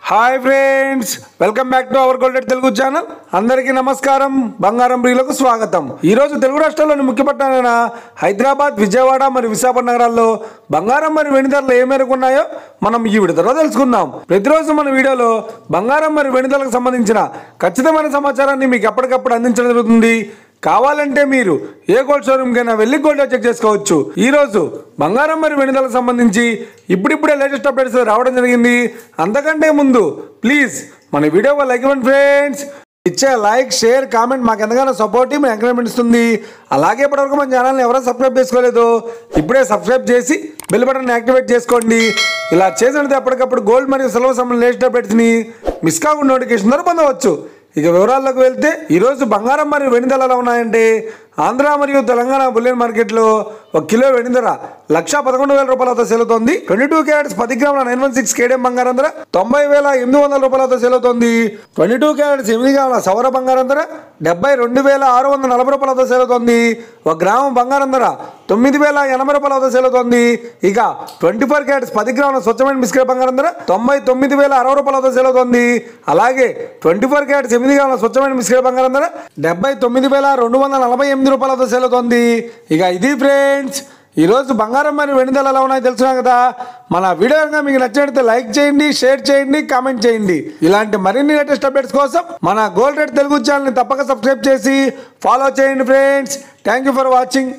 Hi friends, welcome back to our golden Telugu channel. అందరికీ నమస్కారం. బంగారం ప్రియులకు స్వాగతం. ఈరోజు తెలుగు రాష్ట్రాల్లోని ముఖ్య పట్టణాలైన హైదరాబాద్, విజయవాడ మరియు విశాఖపట్నం నగరాల్లో బంగారం మరియు వెండి ధరలు ఏ మేరకు ఉన్నాయో మనం ఈ వీడియోలో తెలుసుకుందాం. ప్రతిరోజు మన వీడియోలో బంగారం మరియు వెండి ధరలకు సంబంధించిన ఖచ్చితమైన సమాచారాన్ని మీకు ఎప్పటికప్పుడు అందించడం జరుగుతుంది. కావాలంటే మీరు ఏ గోల్డ్ షోరూమ్ కైనా వెళ్ళి గోల్డ్ చెక్ చేసుకోవచ్చు. ఈ రోజు బంగారం మరియు వెండి ధరలకు సంబంధించి ఇప్పుడిప్పుడే లేటెస్ట్ అప్డేట్స్ రావడం జరిగింది. అంతకంటే ముందు ప్లీజ్ మన వీడియో లైక్ ఇవ్వండి ఫ్రెండ్స్. ఇచ్చే లైక్, షేర్, కామెంట్ మాకు ఎంతగానో సపోర్టివ్, ఎంకరేజ్మెంట్ ఇస్తుంది. అలాగే ఇప్పటివరకు మన ఛానల్ని ఎవరైనా సబ్స్క్రైబ్ చేసుకోలేదు, ఇప్పుడే సబ్స్క్రైబ్ చేసి బెల్ బటన్ యాక్టివేట్ చేసుకోండి. ఇలా చేసినట్టు ఎప్పటికప్పుడు గోల్డ్ మరియు సిల్వర్ సంబంధించిన లేటెస్ట్ అప్డేట్స్ని మిస్ కాకుండా నోటిఫికేషన్ ద్వారా పొందవచ్చు. ఇక వివరాల్లోకి వెళ్తే ఈరోజు బంగారం మరియు వెండి ధరలు ఎలా ఉన్నాయంటే, ఆంధ్ర మరియు తెలంగాణ బులియన్ మార్కెట్లో 1 కిలో వెండి ధర 1,11,000 రూపాయలతో సేల్ అవుతోంది. 22 క్యారెట్స్ 10 గ్రాముల 916 కేడియం బంగారం ధర 90,800 రూపాయలతో సేల్ అవుతోంది. 22 క్యారెట్స్ 8 గ్రాముల సౌర బంగారం ధర 72,640 రూపాయలతో సేల్ అవుతోంది. 1 గ్రాము బంగారం ధర 9,080 రూపాయలతో సేల్ అవుతోంది. ఇక 24 క్యారెట్స్ 10 గ్రాముల స్వచ్ఛమైన బిస్కెట్ బంగారం ధర 99,060 రూపాయలతో సేల్ అవుతోంది. అలాగే 24 క్యారెట్స్ 8 గ్రాముల స్వచ్ఛమైన బిస్కెట్ బంగారం ధర 79,248 రూపాయలతో సేల్ అవుతోంది. ఇక ఇది ఫ్రెండ్స్, ఈరోజు బంగారం మరియు వెండి ధరలు ఎలా ఉన్నాయో తెలుసుకున్నాం కదా. మన వీడియో కనుక మీకు నచ్చినట్లయితే లైక్ చేయండి, షేర్ చేయండి, కామెంట్ చేయండి. ఇలాంటి మరిన్ని లేటెస్ట్ అప్డేట్స్ కోసం మన గోల్డ్ రేట్ తెలుగు ఛానల్ని తప్పక సబ్స్క్రైబ్ చేసి ఫాలో చేయండి friends. Thank you for watching.